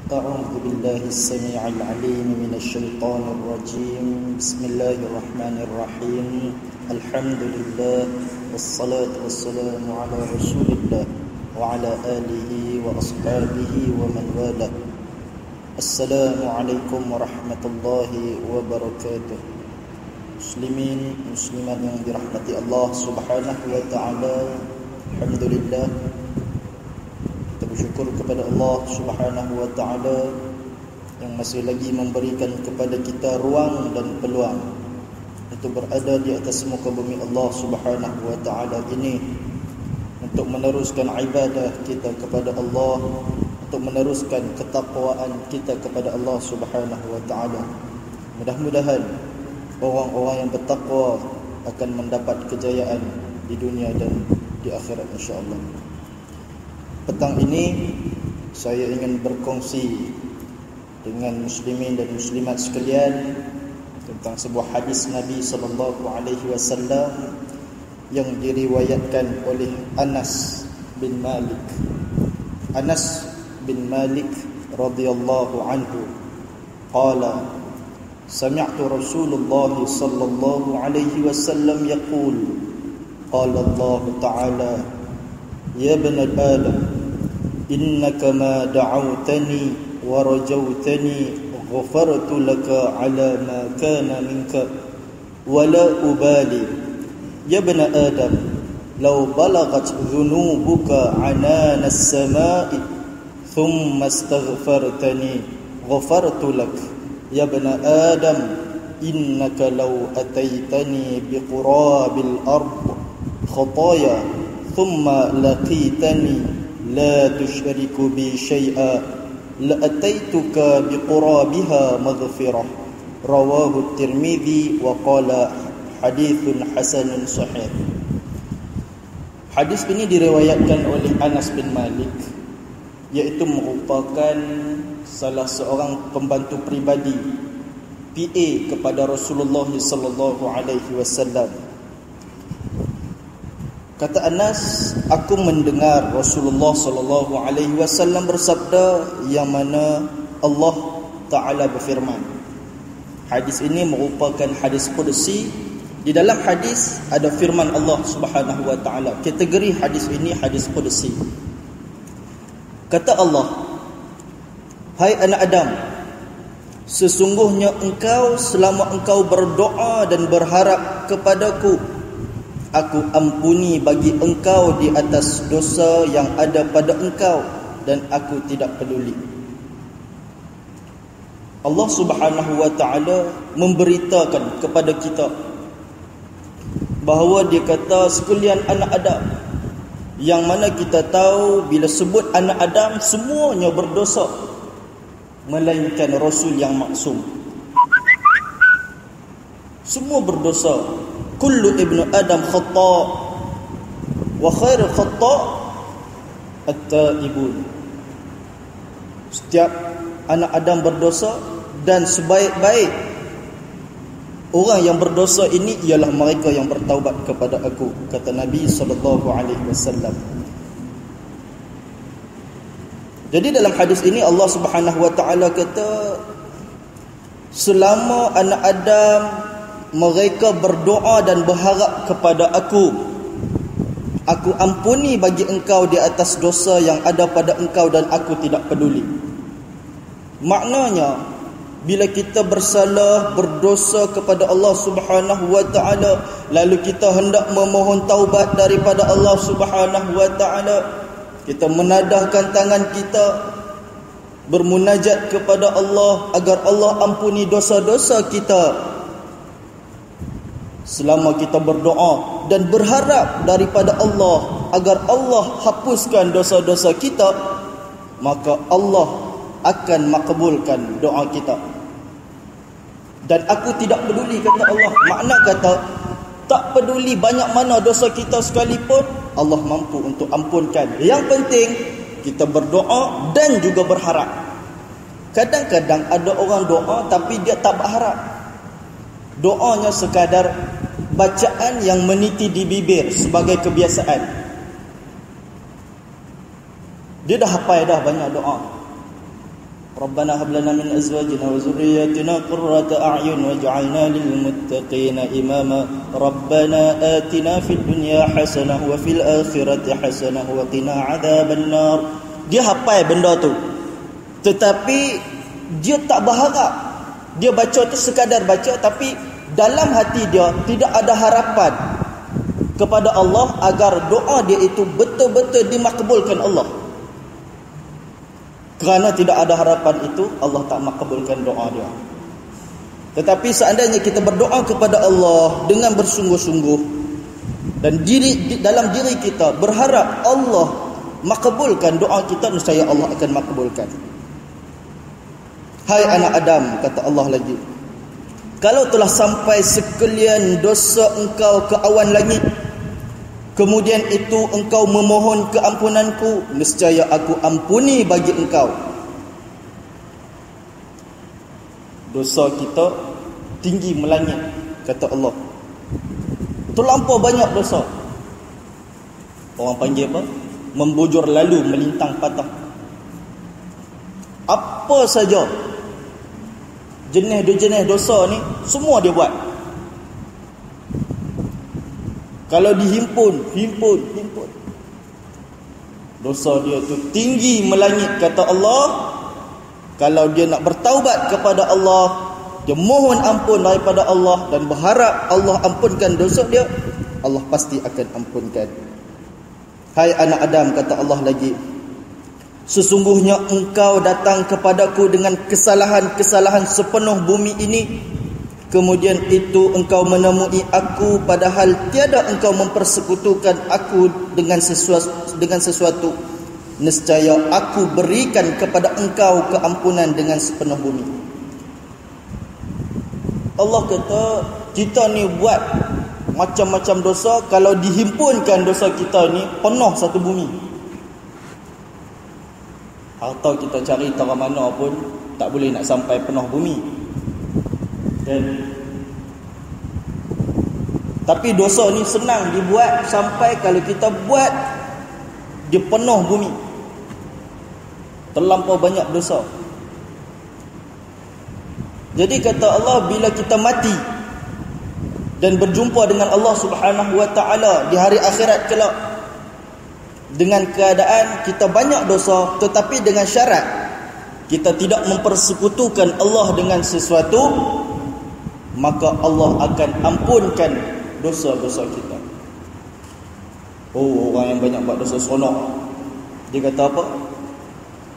أعوذ بالله السميع العليم من الشيطان الرجيم. بسم الله الرحمن الرحيم. الحمد لله والصلاة والسلام على رسول الله وعلى آله وأصحابه ومن والاه. السلام عليكم ورحمة الله وبركاته. Muslimin muslimat yang dirahmati Allah Subhanahu wa taala. Alhamdulillah, kita bersyukur kepada Allah Subhanahu wa taala yang masih lagi memberikan kepada kita ruang dan peluang untuk berada di atas muka bumi Allah Subhanahu wa taala ini, untuk meneruskan ibadah kita kepada Allah, untuk meneruskan ketakwaan kita kepada Allah Subhanahu wa taala. Mudah-mudahan orang-orang yang bertakwa akan mendapat kejayaan di dunia dan di akhirat insya-Allah. Petang ini saya ingin berkongsi dengan muslimin dan muslimat sekalian tentang sebuah hadis Nabi sallallahu alaihi wasallam yang diriwayatkan oleh Anas bin Malik. Anas bin Malik radhiyallahu anhu qala سمعت رسول الله صلى الله عليه وسلم يقول قال الله تعالى يا ابن آدم إنك ما دعوتني ورجوتني غفرت لك على ما كان منك ولا أبالي يا ابن آدم لو بلغت ذنوبك عنان السماء ثم استغفرتني غفرت لك يا ابن آدم إنك لو أتيتني بقراب الأرض خطايا ثم لقيتني لا تشرك بي شيئا لأتيتك بقرابها مغفرة رواه الترمذي وقال حديث حسن صحيح. Hadis ini diriwayatkan oleh Anas bin Malik, iaitu merupakan salah seorang pembantu pribadi, PA kepada Rasulullah sallallahu alaihi wasallam. Kata Anas, aku mendengar Rasulullah sallallahu alaihi wasallam bersabda yang mana Allah Taala berfirman. Hadis ini merupakan hadis qudsi. Di dalam hadis ada firman Allah Subhanahu wa taala. Kategori hadis ini hadis qudsi. Kata Allah, hai anak Adam, sesungguhnya engkau selama engkau berdoa dan berharap kepadaku, aku ampuni bagi engkau di atas dosa yang ada pada engkau dan aku tidak peduli. Allah Subhanahu wa taala memberitakan kepada kita bahawa dia kata sekalian anak Adam, yang mana kita tahu bila sebut anak Adam semuanya berdosa melainkan Rasul yang maksum. Semua berdosa. Kullu ibnu Adam khata' wa khairul khata' at-taibun. Setiap anak Adam berdosa dan sebaik-baik orang yang berdosa ini ialah mereka yang bertaubat kepada aku, kata Nabi sallallahu alaihi wasallam. Jadi dalam hadis ini Allah Subhanahu wa taala kata selama anak Adam mereka berdoa dan berharap kepada aku ampuni bagi engkau di atas dosa yang ada pada engkau dan aku tidak peduli. Maknanya bila kita bersalah, berdosa kepada Allah Subhanahu wa taala, lalu kita hendak memohon taubat daripada Allah Subhanahu wa taala, kita menadahkan tangan kita bermunajat kepada Allah agar Allah ampuni dosa-dosa kita. Selama kita berdoa dan berharap daripada Allah agar Allah hapuskan dosa-dosa kita, maka Allah akan makbulkan doa kita. Dan aku tidak peduli, kata Allah. Makna kata tak peduli banyak mana dosa kita sekalipun, Allah mampu untuk ampunkan. Yang penting kita berdoa dan juga berharap. Kadang-kadang ada orang doa tapi dia tak berharap. Doanya sekadar bacaan yang meniti di bibir sebagai kebiasaan. Dia dah hafal dah banyak doa. Rabbana hab lana min azwajina wa dhurriyyatina qurrata a'yun waj'alna lil muttaqina imama. Rabbana atina fid dunya hasanah wa fil akhirati hasanah wa qina adzabannar. Dia hafal benda tu, tetapi dia tak berharap. Dia baca tu sekadar baca, tapi dalam hati dia tidak ada harapan kepada Allah agar doa dia itu betul-betul dimakbulkan Allah. Kerana tidak ada harapan itu, Allah tak makbulkan doa dia. Tetapi seandainya kita berdoa kepada Allah dengan bersungguh-sungguh, dan dalam diri kita berharap Allah makbulkan doa kita, nescaya Allah akan makbulkan. Hai anak Adam, kata Allah lagi, kalau telah sampai sekalian dosa engkau ke awan langit, kemudian itu engkau memohon keampunanku, nescaya aku ampuni bagi engkau. Dosa kita tinggi melangit, kata Allah. Terlampau banyak dosa. Orang panggil apa? Membujur lalu, melintang patah. Apa saja jenis dosa ni, semua dia buat. Kalau dihimpun, himpun. Dosa dia tu tinggi melangit, kata Allah. Kalau dia nak bertaubat kepada Allah, dia mohon ampun daripada Allah dan berharap Allah ampunkan dosa dia, Allah pasti akan ampunkan. Hai anak Adam, kata Allah lagi, sesungguhnya engkau datang kepadaku dengan kesalahan-kesalahan sepenuh bumi ini, kemudian itu engkau menemui aku padahal tiada engkau mempersekutukan aku dengan sesuatu, nescaya aku berikan kepada engkau keampunan dengan sepenuh bumi. Allah kata kita ni buat macam-macam dosa, kalau dihimpunkan dosa kita ni penuh satu bumi. Atau kita cari cara mana pun tak boleh nak sampai penuh bumi. Tapi dosa ni senang dibuat, sampai kalau kita buat dia penuh bumi. Terlampau banyak dosa. Jadi kata Allah, bila kita mati dan berjumpa dengan Allah Subhanahu wa taala di hari akhirat kelak, dengan keadaan kita banyak dosa, tetapi dengan syarat kita tidak mempersekutukan Allah dengan sesuatu, maka Allah akan ampunkan dosa-dosa kita. Oh, orang yang banyak buat dosa seronok. Dia kata apa?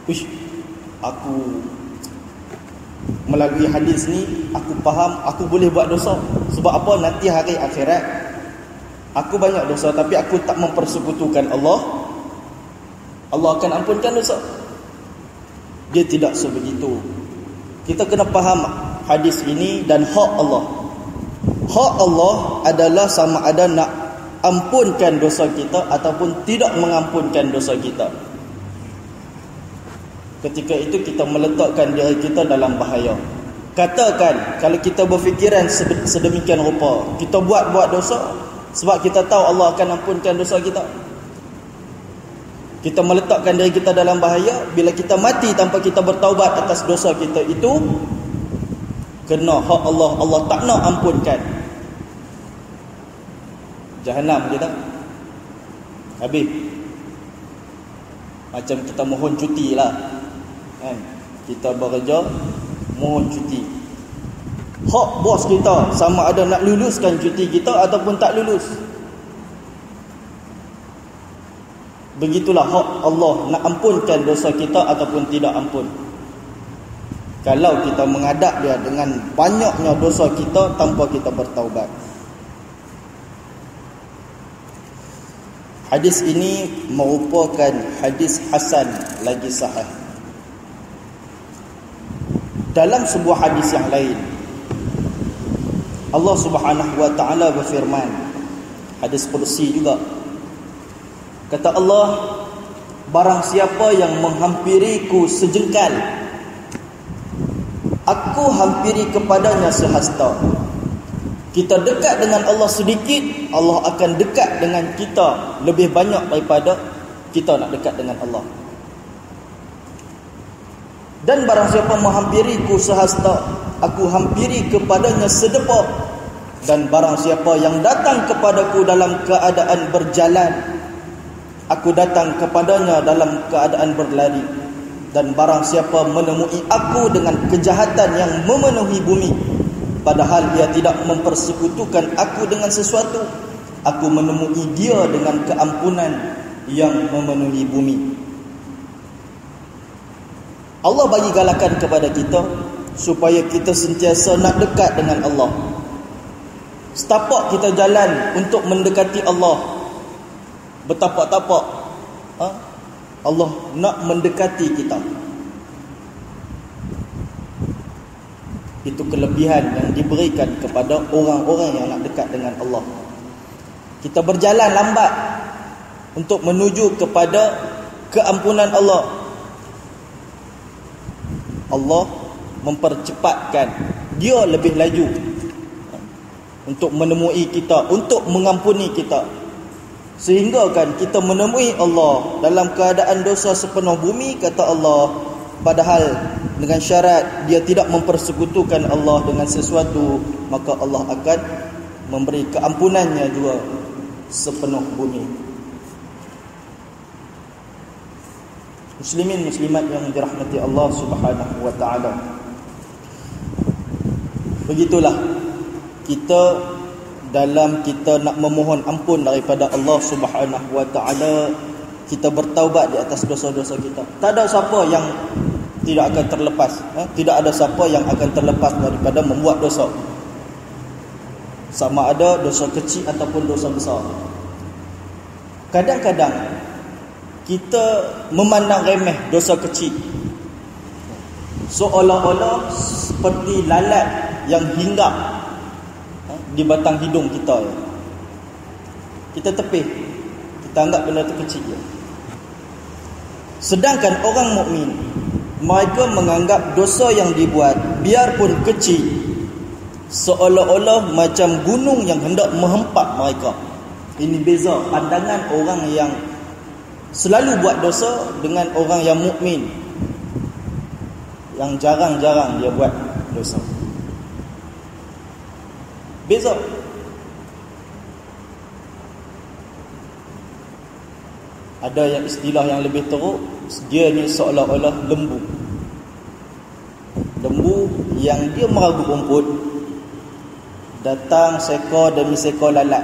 Uish, aku melalui hadis ni aku faham aku boleh buat dosa. Sebab apa? Nanti hari akhirat aku banyak dosa, tapi aku tak mempersekutukan Allah, Allah akan ampunkan dosa. Dia tidak sebegitu. Kita kena faham hadis ini dan hak Allah. Hak Allah adalah sama ada nak ampunkan dosa kita ataupun tidak mengampunkan dosa kita. Ketika itu kita meletakkan diri kita dalam bahaya. Katakan kalau kita berfikiran sedemikian rupa, kita buat dosa sebab kita tahu Allah akan ampunkan dosa kita, kita meletakkan diri kita dalam bahaya. Bila kita mati tanpa kita bertaubat atas dosa kita itu, kena hak Allah, Allah tak nak ampunkan. Jahannam kita habis. Macam kita mohon cuti lah kan? Kita bekerja mohon cuti, hak bos kita sama ada nak luluskan cuti kita ataupun tak lulus. Begitulah hak Allah, nak ampunkan dosa kita ataupun tidak ampun. Kalau kita menghadap dia dengan banyaknya dosa kita tanpa kita bertaubat. Hadis ini merupakan hadis hasan lagi sahih. Dalam sebuah hadis yang lain, Allah Subhanahu wa taala berfirman, hadis qudsi juga. Kata Allah, barang siapa yang menghampiriku sejengkal, aku hampiri kepadanya sehasta. Kita dekat dengan Allah sedikit, Allah akan dekat dengan kita lebih banyak daripada kita nak dekat dengan Allah. Dan barang siapa menghampiriku sehasta, aku hampiri kepadanya sedepa. Dan barang siapa yang datang kepadaku dalam keadaan berjalan, aku datang kepadanya dalam keadaan berlari. Dan barang siapa menemui aku dengan kejahatan yang memenuhi bumi, padahal dia tidak mempersekutukan aku dengan sesuatu, aku menemui dia dengan keampunan yang memenuhi bumi. Allah bagi galakan kepada kita supaya kita sentiasa nak dekat dengan Allah. Setapak kita jalan untuk mendekati Allah, bertapak-tapak, Allah nak mendekati kita. Itu kelebihan yang diberikan kepada orang-orang yang nak dekat dengan Allah. Kita berjalan lambat untuk menuju kepada keampunan Allah. Allah mempercepatkan, dia lebih laju untuk menemui kita, untuk mengampuni kita. Sehingga kan kita menemui Allah dalam keadaan dosa sepenuh bumi, kata Allah, padahal dengan syarat dia tidak mempersekutukan Allah dengan sesuatu, maka Allah akan memberi keampunannya juga sepenuh bumi. Muslimin muslimat yang dirahmati Allah Subhanahu wa taala. Begitulah kita dalam kita nak memohon ampun daripada Allah Subhanahu wa taala, kita bertaubat di atas dosa-dosa kita. Tak ada siapa yang tidak akan terlepas, tidak ada siapa yang akan terlepas daripada membuat dosa. Sama ada dosa kecil ataupun dosa besar. Kadang-kadang kita memandang remeh dosa kecil, seolah-olah seperti lalat yang hinggap di batang hidung kita. Kita tepih, kita anggap benda itu kecil. Sedangkan orang mukmin, mereka menganggap dosa yang dibuat biarpun kecil seolah-olah macam gunung yang hendak menghempak mereka. Ini beza pandangan orang yang selalu buat dosa dengan orang yang mukmin, yang jarang-jarang dia buat dosa. Beza. Ada yang istilah yang lebih teruk, dia ni seolah-olah lembu. Lembu yang dia meragut rumput, datang seekor demi seekor lalat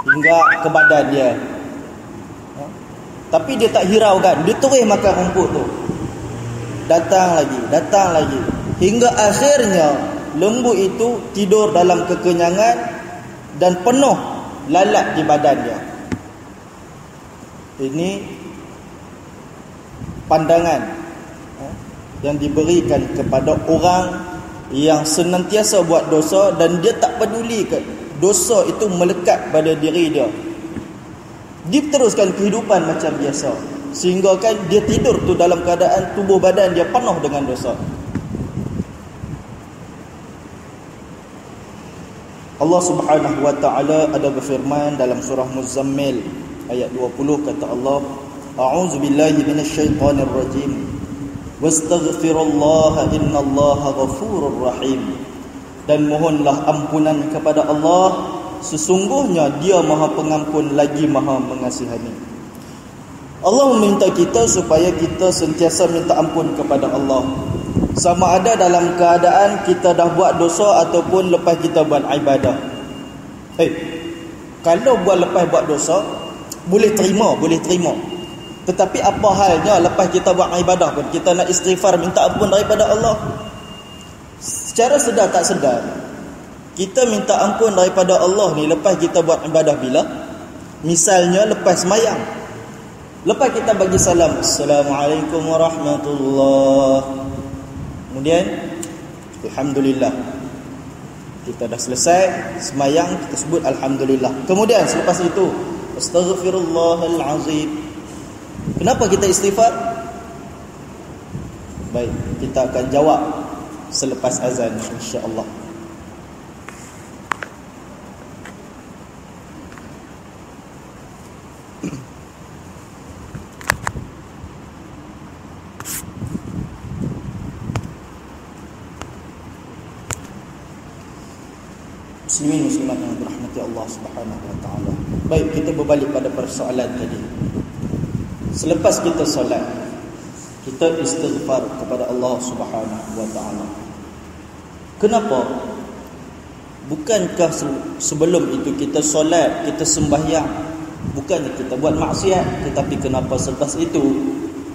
hingga ke badan dia. Tapi dia tak hiraukan, dia terus makan rumput tu. Datang lagi, hingga akhirnya lembu itu tidur dalam kekenyangan dan penuh lalat di badan dia. Ini pandangan yang diberikan kepada orang yang senantiasa buat dosa dan dia tak peduli ke dosa itu melekat pada diri dia. Dia teruskan kehidupan macam biasa, sehingga kan dia tidur tu dalam keadaan tubuh badan dia penuh dengan dosa. Allah Subhanahu wa taala ada berfirman dalam surah Muzammil ayat 20, kata Allah, a'udzu billahi minasyaitonir rajim, wastaghfirullaha innallaha ghafurur rahim. Dan mohonlah ampunan kepada Allah, sesungguhnya dia Maha Pengampun lagi Maha Mengasihani. Allah meminta kita supaya kita sentiasa minta ampun kepada Allah, sama ada dalam keadaan kita dah buat dosa ataupun lepas kita buat ibadah. Kalau lepas buat dosa boleh terima. Tetapi apa halnya lepas kita buat ibadah pun kita nak istighfar, minta ampun daripada Allah. Secara sedar tak sedar kita minta ampun daripada Allah ni lepas kita buat ibadah bila? Misalnya lepas sembahyang, lepas kita bagi salam, Assalamualaikum warahmatullahi, kemudian alhamdulillah, kita dah selesai sembahyang, kita sebut alhamdulillah. Kemudian selepas itu astaghfirullahalazim. Kenapa kita istighfar? Baik, kita akan jawab selepas azan insya-Allah. Muslimin muslimat yang dirahmati Allah Subhanahu wa taala. Baik, kita berbalik pada persoalan tadi. Selepas kita solat, kita istighfar kepada Allah Subhanahu wa taala. Kenapa? Bukankah sebelum itu kita solat, kita sembahyang, bukannya kita buat maksiat, tetapi kenapa selepas itu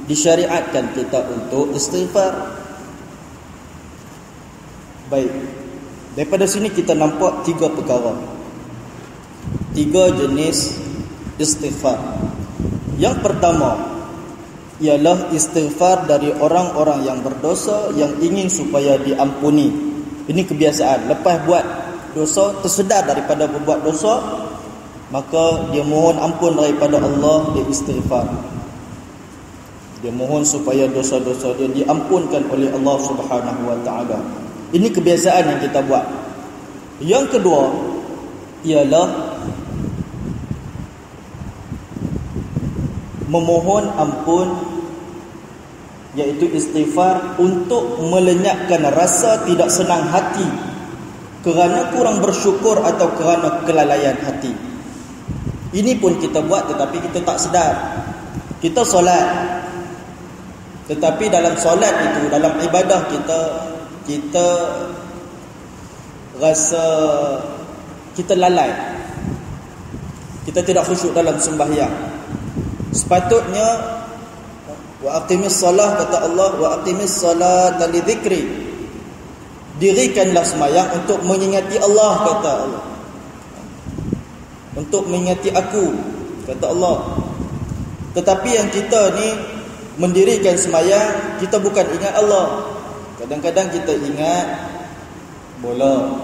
disyariatkan kita untuk istighfar? Baik, daripada sini kita nampak 3 perkara, 3 jenis istighfar. Yang pertama ialah istighfar dari orang-orang yang berdosa, yang ingin supaya diampuni. Ini kebiasaan, lepas buat dosa, tersedar daripada berbuat dosa, maka dia mohon ampun daripada Allah, dia istighfar. Dia mohon supaya dosa-dosa dia diampunkan oleh Allah Subhanahu wa taala. Ini kebiasaan yang kita buat. Yang kedua ialah memohon ampun, iaitu istighfar untuk melenyapkan rasa tidak senang hati kerana kurang bersyukur atau kerana kelalaian hati. Ini pun kita buat tetapi kita tak sedar. Kita solat, tetapi dalam solat itu, dalam ibadah kita rasa kita lalai, kita tidak khusyuk dalam sembahyang. Sepatutnya wa aqimis salah, kata Allah, wa aqimis salata li dzikri, dirikanlah sembahyang untuk mengingati Allah, kata Allah, untuk mengingati aku, kata Allah. Tetapi yang kita ni mendirikan sembahyang, kita bukan ingat Allah. Kadang-kadang kita ingat bola,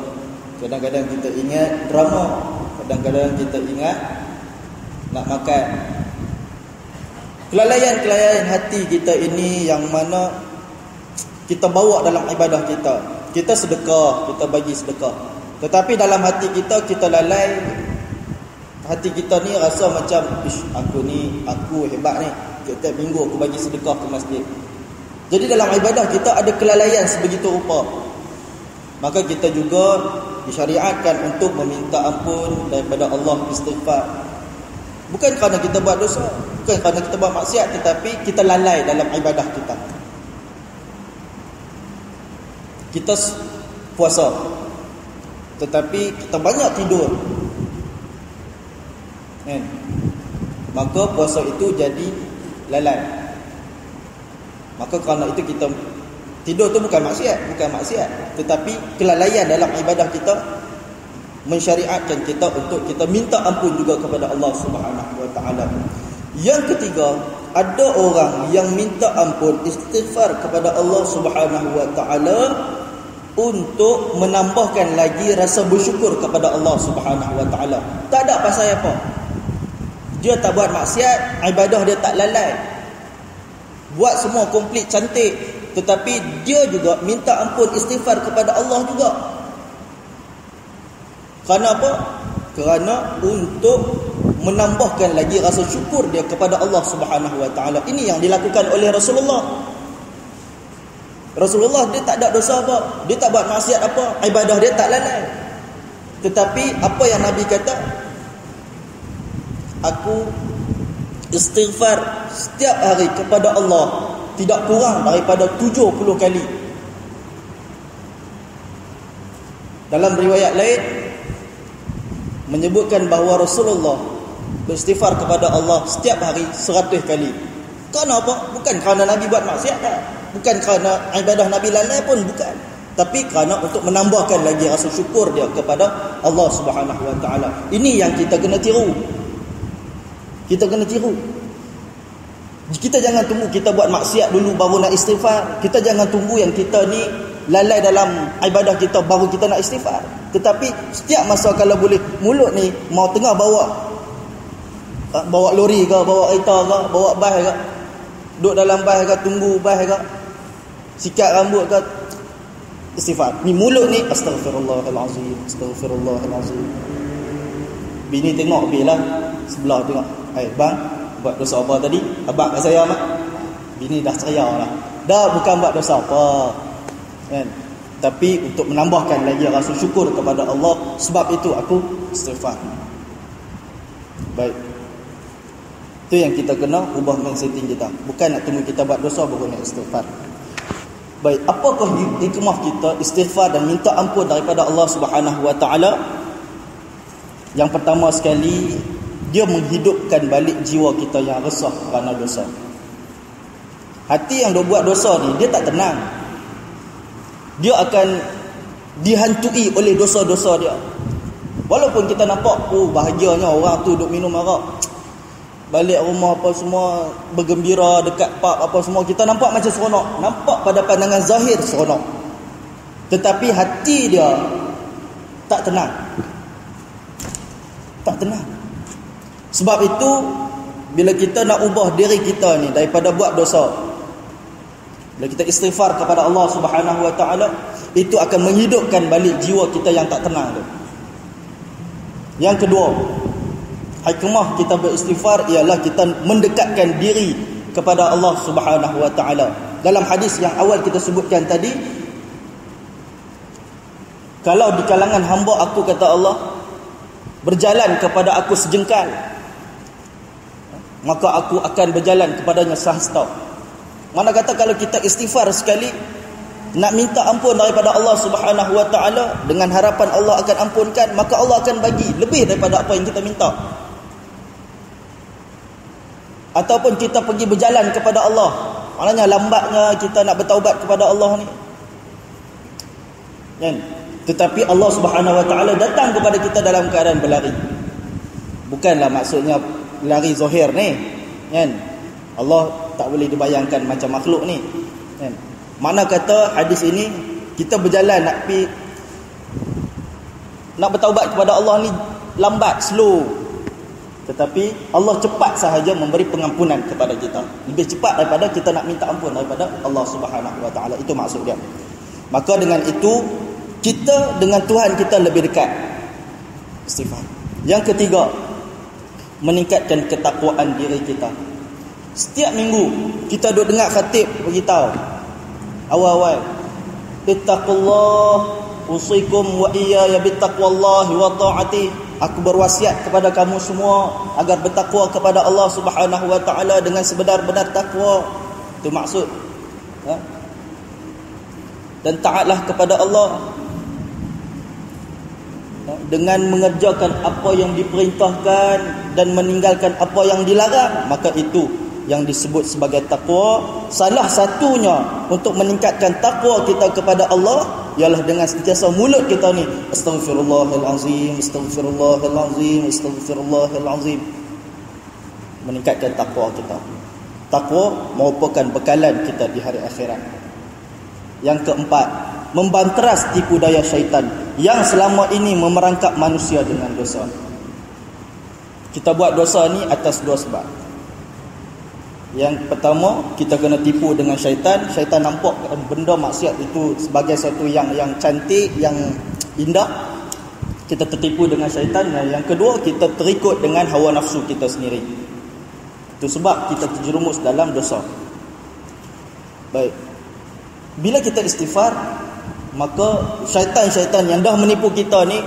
kadang-kadang kita ingat drama, kadang-kadang kita ingat nak makan. Kelalaian-kelalaian hati kita ini yang mana kita bawa dalam ibadah kita. Kita sedekah, kita bagi sedekah, tetapi dalam hati kita lalai. Hati kita ni rasa macam, aku hebat ni, setiap minggu aku bagi sedekah ke masjid. Jadi dalam ibadah kita ada kelalaian sebegitu rupa. Maka kita juga disyariatkan untuk meminta ampun daripada Allah, istighfar. Bukan kerana kita buat dosa, bukan kerana kita buat maksiat, tetapi kita lalai dalam ibadah kita. Kita puasa, tetapi kita banyak tidur, maka puasa itu jadi lalai. Maka kerana itu kita tidur tu bukan maksiat, tetapi kelalaian dalam ibadah kita mensyariatkan kita untuk kita minta ampun juga kepada Allah Subhanahu wa taala. Yang ketiga, ada orang yang minta ampun, istighfar kepada Allah Subhanahu wa taala untuk menambahkan lagi rasa bersyukur kepada Allah Subhanahu wa taala. Tak ada pasal apa. Dia tak buat maksiat, ibadah dia tak lalai, buat semua komplit cantik, tetapi dia juga minta ampun, istighfar kepada Allah juga. Kerana apa? Kerana untuk menambahkan lagi rasa syukur dia kepada Allah Subhanahu wa taala. Ini yang dilakukan oleh Rasulullah. Rasulullah dia tak ada dosa apa, dia tak buat maksiat apa, ibadah dia tak lalai. Tetapi apa yang Nabi kata? Aku istighfar setiap hari kepada Allah tidak kurang daripada 70 kali. Dalam riwayat lain menyebutkan bahawa Rasulullah beristighfar kepada Allah setiap hari 100 kali. Kerana apa? Bukan kerana Nabi buat maksiat tak? Bukan kerana ibadah Nabi lalai pun, bukan. Tapi kerana untuk menambahkan lagi rasa syukur dia kepada Allah Subhanahu wa taala. Ini yang kita kena tiru. Kita kena tiru. Kita jangan tunggu kita buat maksiat dulu baru nak istighfar. Kita jangan tunggu yang kita ni lalai dalam ibadah kita baru kita nak istighfar. Tetapi setiap masa kalau boleh, mulut ni mau tengah bawa lori ke, bawa kereta ke, bawa bas ke, duduk dalam bas ke, tunggu bas ke, sikat rambut ke, istighfar. Ni mulut ni astagfirullahalazim, astagfirullahalazim. Bini tengok bilah sebelah tengok, bang buat dosa apa tadi? Abang kat saya mak. Bini dah ceria lah. Dah bukan buat dosa apa. Kan? Tetapi untuk menambahkan lagi rasa syukur kepada Allah, sebab itu aku istighfar. Baik. Itu yang kita kena ubah mindsetting kita. Bukan nak tunggu kita buat dosa baru nak istighfar. Baik, apakah hikmah kita istighfar dan minta ampun daripada Allah Subhanahu wa taala? Yang pertama sekali, dia menghidupkan balik jiwa kita yang resah kerana dosa. Hati yang dah buat dosa ni, dia tak tenang. Dia akan dihantui oleh dosa-dosa dia. Walaupun kita nampak, oh bahagianya orang tu duk minum arak, balik rumah apa semua bergembira dekat pub apa semua, kita nampak macam seronok, nampak pada pandangan zahir seronok, tetapi hati dia tak tenang. Tak tenang. Sebab itu bila kita nak ubah diri kita ni daripada buat dosa, bila kita istighfar kepada Allah Subhanahu wa taala, itu akan menghidupkan balik jiwa kita yang tak tenang tu. Yang kedua, hikmah kita beristighfar ialah kita mendekatkan diri kepada Allah Subhanahu wa taala. Dalam hadis yang awal kita sebutkan tadi, kalau di kalangan hamba aku, kata Allah, berjalan kepada aku sejengkal, maka aku akan berjalan kepadanya sehasta. Mana kata kalau kita istighfar sekali, nak minta ampun daripada Allah Subhanahu wa taala dengan harapan Allah akan ampunkan, maka Allah akan bagi lebih daripada apa yang kita minta. Ataupun kita pergi berjalan kepada Allah, maknanya lambatnya kita nak bertaubat kepada Allah ni, kan? Tetapi Allah Subhanahu wa taala datang kepada kita dalam keadaan berlari. Bukanlah maksudnya lari zahir ni, kan? Allah tak boleh dibayangkan macam makhluk ni, kan? Mana kata hadis ini kita berjalan nak bertaubat kepada Allah ni lambat, slow, tetapi Allah cepat sahaja memberi pengampunan kepada kita, lebih cepat daripada kita nak minta ampun daripada Allah Subhanahu wa taala. Itu maksud dia. Maka dengan itu kita dengan Tuhan kita lebih dekat. Istighfar. Yang ketiga, meningkatkan ketakwaan diri kita. Setiap minggu kita duk dengar khatib beritahu awal-awal, ittaqullah usikum wa iyaya bittaqwallahi wa ta'ati. Aku berwasiat kepada kamu semua agar bertakwa kepada Allah Subhanahu wa taala dengan sebenar-benar takwa. Itu maksud. Dan taatlah kepada Allah dengan mengerjakan apa yang diperintahkan dan meninggalkan apa yang dilarang, maka itu yang disebut sebagai takwa. Salah satunya untuk meningkatkan takwa kita kepada Allah ialah dengan sentiasa mulut kita ni astaghfirullahalazim, astaghfirullahalazim, astaghfirullahalazim. Meningkatkan takwa kita. Takwa merupakan bekalan kita di hari akhirat. Yang keempat, membanteras tipu daya syaitan yang selama ini memerangkap manusia dengan dosa. Kita buat dosa ni atas dua sebab. Yang pertama, kita kena tipu dengan syaitan. Syaitan nampak benda maksiat itu sebagai satu yang cantik, yang indah. Kita tertipu dengan syaitan. Yang kedua, kita terikut dengan hawa nafsu kita sendiri. Itu sebab kita terjerumus dalam dosa. Baik. Bila kita istighfar, maka syaitan-syaitan yang dah menipu kita ni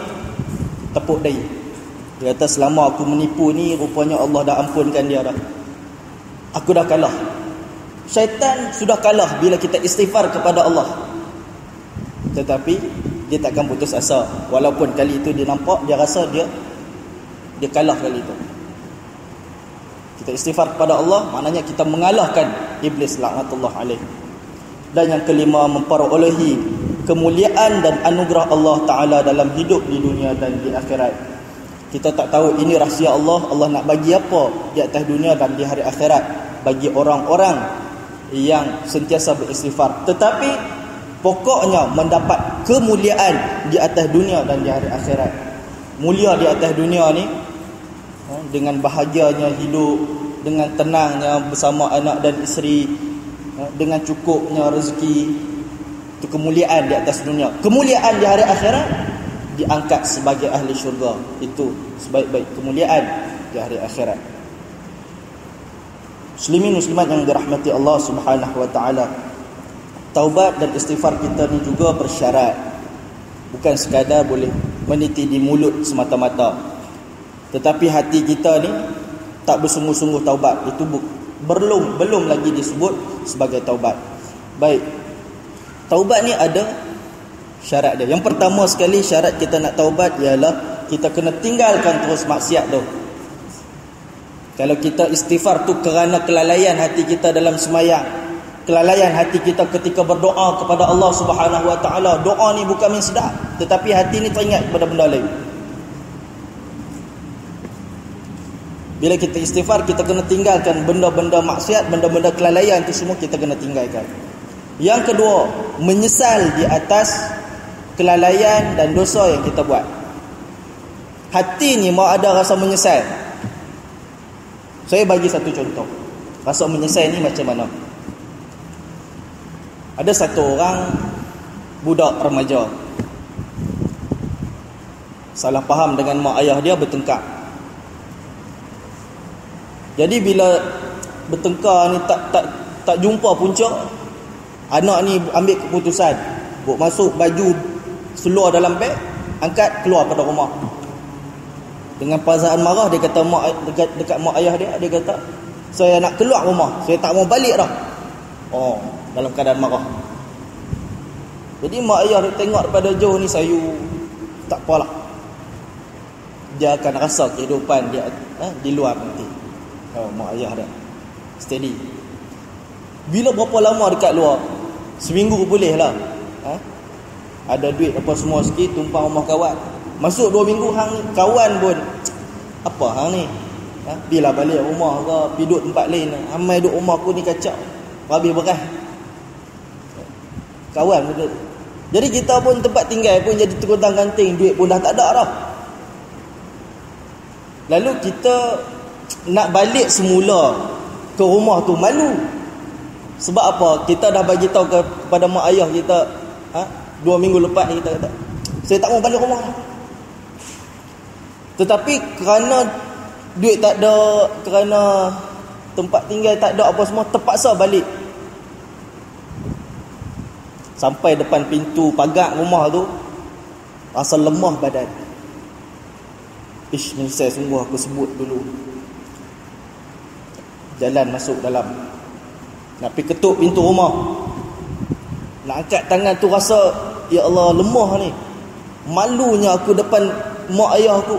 tepuk dahi. Dia kata, selama aku menipu ni, rupanya Allah dah ampunkan dia dah. Aku dah kalah. Syaitan sudah kalah bila kita istighfar kepada Allah. Tetapi dia takkan putus asa. Walaupun kali itu dia nampak, dia rasa dia kalah kali itu. Kita istighfar kepada Allah, maknanya kita mengalahkan iblis laknatullah alaih. Dan yang kelima, memperolehi kemuliaan dan anugerah Allah Ta'ala dalam hidup di dunia dan di akhirat. Kita tak tahu ini rahsia Allah. Allah nak bagi apa di atas dunia dan di hari akhirat bagi orang-orang yang sentiasa beristighfar. Tetapi pokoknya mendapat kemuliaan di atas dunia dan di hari akhirat. Mulia di atas dunia ni dengan bahagianya hidup, dengan tenangnya bersama anak dan isteri, dengan cukupnya rezeki. Itu kemuliaan di atas dunia. Kemuliaan di hari akhirat, diangkat sebagai ahli syurga. Itu sebaik-baik kemuliaan di hari akhirat. Muslimin muslimat yang dirahmati Allah Subhanahu wa taala, taubat dan istighfar kita ni juga bersyarat. Bukan sekadar boleh meniti di mulut semata-mata, tetapi hati kita ni tak bersungguh-sungguh taubat, itu belum lagi disebut sebagai taubat. Baik, taubat ni ada syarat dia. Yang pertama sekali syarat kita nak taubat ialah kita kena tinggalkan terus maksiat tu. Kalau kita istighfar tu kerana kelalaian hati kita dalam semayang, kelalaian hati kita ketika berdoa kepada Allah Subhanahu Wa Taala, doa ni bukan main sedap, tetapi hati ni teringat kepada benda lain. Bila kita istighfar, kita kena tinggalkan benda-benda maksiat, benda-benda kelalaian tu semua kita kena tinggalkan. Yang kedua, menyesal di atas kelalaian dan dosa yang kita buat. Hati ni mau ada rasa menyesal. Saya bagi satu contoh. Rasa menyesal ni macam mana? Ada satu orang budak remaja salah faham dengan mak ayah dia, bertengkar. Jadi bila bertengkar ni tak jumpa punca, anak ni ambil keputusan buat masuk baju seluar dalam beg, angkat keluar pada rumah. Dengan perasaan marah dia kata dekat mak ayah dia kata, saya nak keluar rumah, saya tak mau balik dah. Oh, dalam keadaan marah. Jadi mak ayah dia tengok daripada jauh ni sayu, tak apalah, dia akan rasa kehidupan dia di luar nanti. Mak ayah dia steady. Bila berapa lama dekat luar, seminggu boleh lah, ada duit apa semua sikit, tumpang rumah kawan. Masuk 2 minggu hang ni, kawan pun apa hang ni, bila balik rumah ke pergi duduk tempat lain, amai duduk rumah aku ni kacau, habis beras kawan betul. Jadi kita pun tempat tinggal pun jadi tergontang ganting, duit pun dah tak ada dah. Lalu kita nak balik semula ke rumah tu malu. Sebab apa? Kita dah bagi tahu kepada mak ayah kita 2 minggu lepas ni, kita kata saya tak mau balik rumah. Tetapi kerana duit tak ada, kerana tempat tinggal tak ada apa semua, terpaksa balik. Sampai depan pintu pagar rumah tu, rasa lemah badan. Menyesal sungguh aku sebut dulu. Jalan masuk dalam, nak pergi ketuk pintu rumah, nak angkat tangan tu rasa, ya Allah, lemah ni. Malunya aku depan mak ayah aku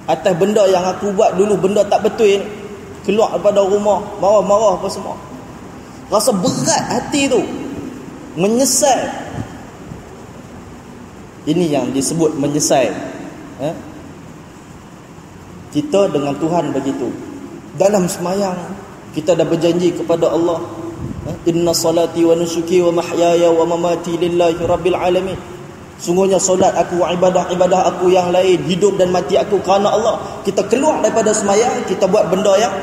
atas benda yang aku buat dulu, benda tak betul ni. Keluar daripada rumah, marah-marah apa semua. Rasa berat hati tu, menyesal. Ini yang disebut menyesal. Kita dengan Tuhan begitu. Dalam semayang kita dah berjanji kepada Allah, inna salati wa nusuki wa mahyaya wa mamati lillahi rabbil alamin. Sungguhnya solat aku, ibadah aku yang lain, hidup dan mati aku kerana Allah. Kita keluar daripada semayang, kita buat benda yang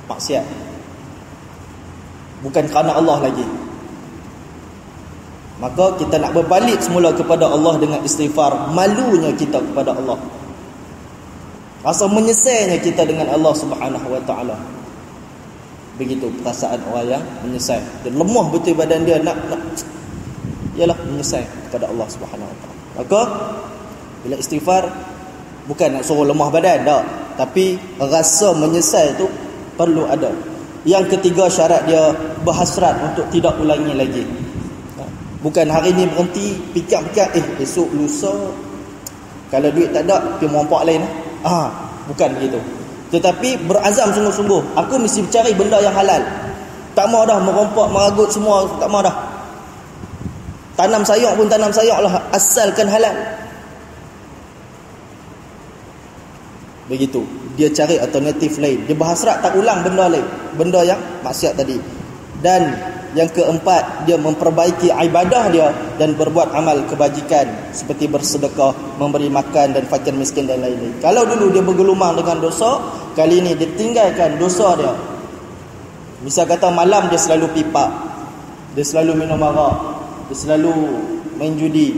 maksiat, bukan kerana Allah lagi. Maka kita nak berbalik semula kepada Allah dengan istighfar. Malunya kita kepada Allah, rasa menyesalnya kita dengan Allah Subhanahu Wa Taala. Begitu perasaan orang yang menyesal. Dia lemah betul badan dia, nak ialah menyesal kepada Allah Subhanahu Wa Taala. Maka bila istighfar, bukan nak suruh lemah badan tak, tapi rasa menyesal tu perlu ada. Yang ketiga syarat dia berhasrat untuk tidak ulangi lagi. Bukan hari ni berhenti, fikir-fikir esok lusa kalau duit tak ada pergi merompak lain. Bukan begitu. Tetapi berazam sungguh-sungguh, aku mesti cari benda yang halal. Tak mau dah merompak, meragut semua, tak mau dah. Tanam sayur pun tanam sayur lah, asalkan halal. Begitu. Dia cari alternatif lain. Dia berhasrat tak ulang benda lain, benda yang maksiat tadi. Dan yang keempat, dia memperbaiki ibadah dia dan berbuat amal kebajikan seperti bersedekah, memberi makan dan fakir miskin dan lain-lain. Kalau dulu dia bergelumang dengan dosa, kali ini dia tinggalkan dosa dia. Misal kata malam dia selalu pipa, dia selalu minum arak, dia selalu main judi,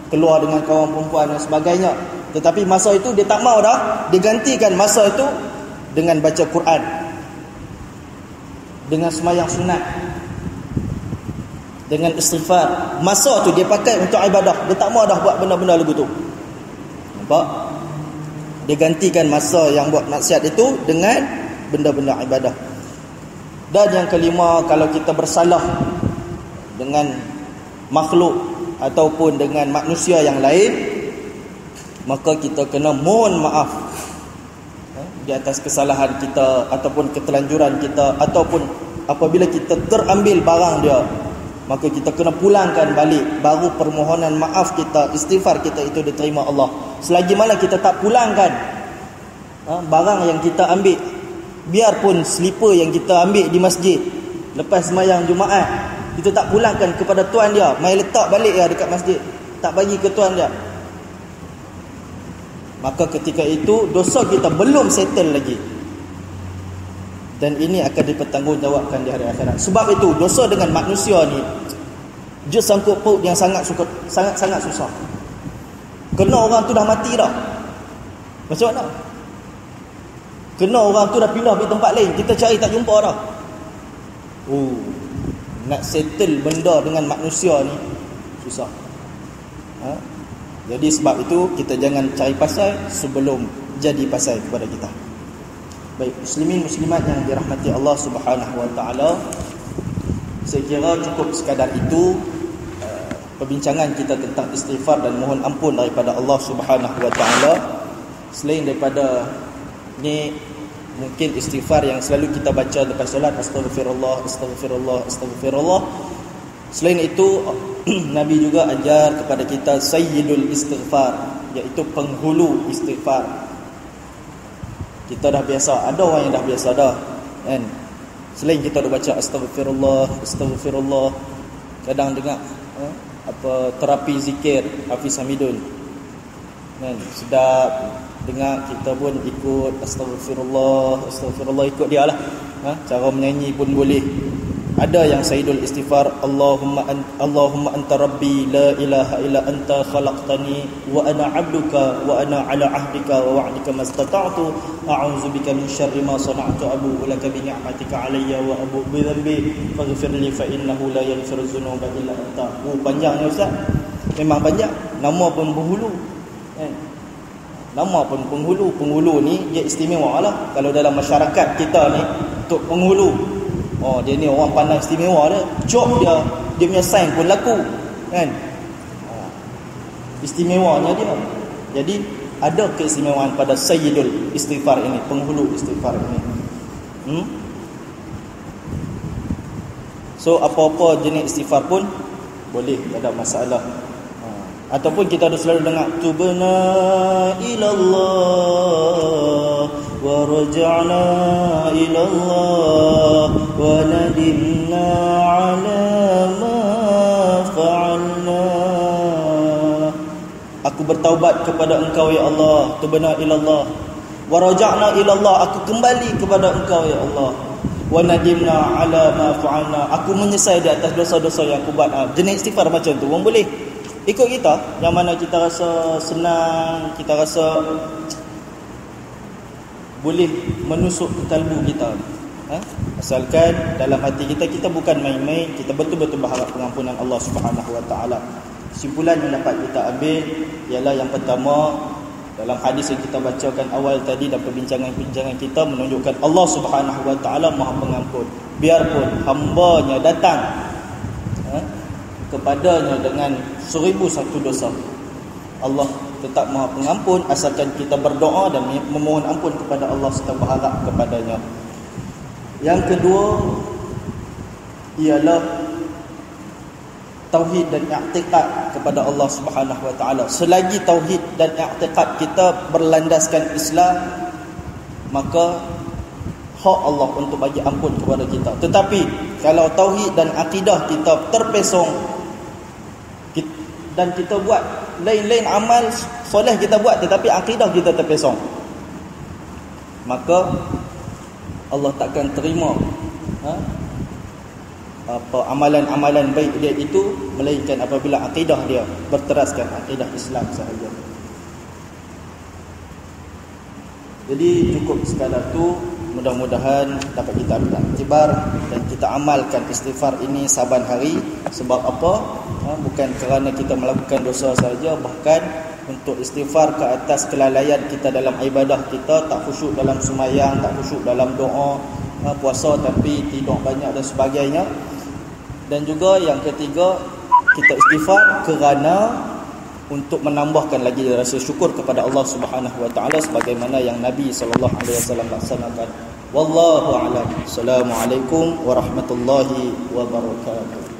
keluar dengan kawan perempuan dan sebagainya. Tetapi masa itu dia tak mau dah, dia gantikan masa itu dengan baca Quran, dengan sembahyang sunat. dengan istighfar. Masa tu dia pakai untuk ibadah. Dia tak mau dah buat benda-benda lagu tu. Nampak? Dia gantikan masa yang buat maksiat itu dengan benda-benda ibadah. Dan yang kelima, kalau kita bersalah dengan makhluk ataupun dengan manusia yang lain, maka kita kena mohon maaf di atas kesalahan kita ataupun ketelanjuran kita, ataupun apabila kita terambil barang dia, maka kita kena pulangkan balik. Baru permohonan maaf kita, istighfar kita itu diterima Allah. Selagi mana kita tak pulangkan barang yang kita ambil, biarpun slipper yang kita ambil di masjid lepas sembahyang Jumaat, kita tak pulangkan kepada tuan dia, mai letak balik dia dekat masjid, tak bagi ke tuan dia, maka ketika itu dosa kita belum settle lagi, dan ini akan dipertanggungjawabkan di hari akhirat. Sebab itu dosa dengan manusia ni dia sangkut paut yang sangat susah. Kena orang tu dah mati dah, macam mana? Kena orang tu dah pindah pergi tempat lain, kita cari tak jumpa dah. Nak settle benda dengan manusia ni susah. Jadi sebab itu kita jangan cari pasal sebelum jadi pasal kepada kita. Baik, muslimin muslimat yang dirahmati Allah Subhanahu wa taala, saya kira cukup sekadar itu perbincangan kita tentang istighfar dan mohon ampun daripada Allah Subhanahu wa taala. Selain daripada ni, mungkin istighfar yang selalu kita baca lepas solat, astagfirullah, astagfirullah, astagfirullah. Selain itu Nabi juga ajar kepada kita sayyidul istighfar, iaitu penghulu istighfar. Kita dah biasa, ada orang yang dah biasa dah kan. Selain kita dah baca astagfirullah, astagfirullah, kadang dengar terapi zikir Hafiz Hamidun kan, sedap dengar, kita pun ikut astagfirullah, astagfirullah, ikut dia lah. Cara menyanyi pun boleh. Ada yang sayyidul istighfar, Allahumma anta rabbi la ilaha illa anta khalaqtani wa ana 'abduka wa ana 'ala 'ahdika wa wa'dika mastata'tu a'udzu bika min syarri ma sana'tu abu'u laka bi ni'matika 'alayya wa abu'u bi dhanbi faghfir li fa innahu la yaghfiru dzunuba illa anta. Panjangnya ustaz. Memang panjang. Nama pun penghulu. Nama pun penghulu. Penghulu ni dia istimewa lah. Kalau dalam masyarakat kita ni untuk penghulu, dia ni orang pandang istimewa dia. Job dia punya sign pun laku kan. Istimewanya dia. Jadi ada keistimewaan pada sayyidul istighfar ini, penghulu istighfar ini. So apa-apa jenis istighfar pun boleh, tak ada masalah. Ataupun kita ada selalu dengar tubna ilallah wa raja'na ilallah wa nadimna ala ma fa'alna. Aku bertaubat kepada Engkau ya Allah, tubna ilallah, wa raja'na ilallah, aku kembali kepada Engkau ya Allah, wa nadimna ala ma fa'alna, aku menyesal di atas dosa-dosa yang aku buat. Jenis istighfar macam tu orang boleh ikut kita, yang mana kita rasa senang, kita rasa boleh menusuk ke kalbu kita. Asalkan dalam hati kita bukan main-main, kita betul-betul berharap pengampunan Allah Subhanahu wa taala. Kesimpulan yang dapat kita ambil ialah yang pertama, dalam hadis yang kita bacakan awal tadi dan perbincangan-perbincangan kita menunjukkan Allah Subhanahu wa taala Maha Pengampun. Biarpun hamba-Nya datang kepadanya dengan 1001 dosa, Allah tetap Maha Pengampun asalkan kita berdoa dan memohon ampun kepada Allah serta berharap kepadanya. Yang kedua ialah tauhid dan i'tiqad kepada Allah Subhanahu wa taala. Selagi tauhid dan i'tiqad kita berlandaskan Islam, maka hak Allah untuk bagi ampun kepada kita. Tetapi kalau tauhid dan akidah kita terpesong dan kita buat lain-lain amal soleh kita buat, tetapi akidah kita terpesong, maka Allah takkan terima amalan-amalan baik dia itu, melainkan apabila akidah dia berteraskan akidah Islam sahaja. Jadi cukup sekadar tu mudah-mudahan dapat kita ambil iktibar dan kita amalkan istighfar ini saban hari. Sebab apa? Bukan kerana kita melakukan dosa saja, bahkan untuk istighfar ke atas kelalaian kita dalam ibadah kita, tak khusyuk dalam sembahyang, tak khusyuk dalam doa, puasa tapi tidur banyak dan sebagainya. Dan juga yang ketiga, kita istighfar kerana untuk menambahkan lagi rasa syukur kepada Allah Subhanahu wa taala sebagaimana yang Nabi sallallahu alaihi wasallam laksanakan. Wallahu a'lam. Assalamualaikum warahmatullahi wabarakatuh.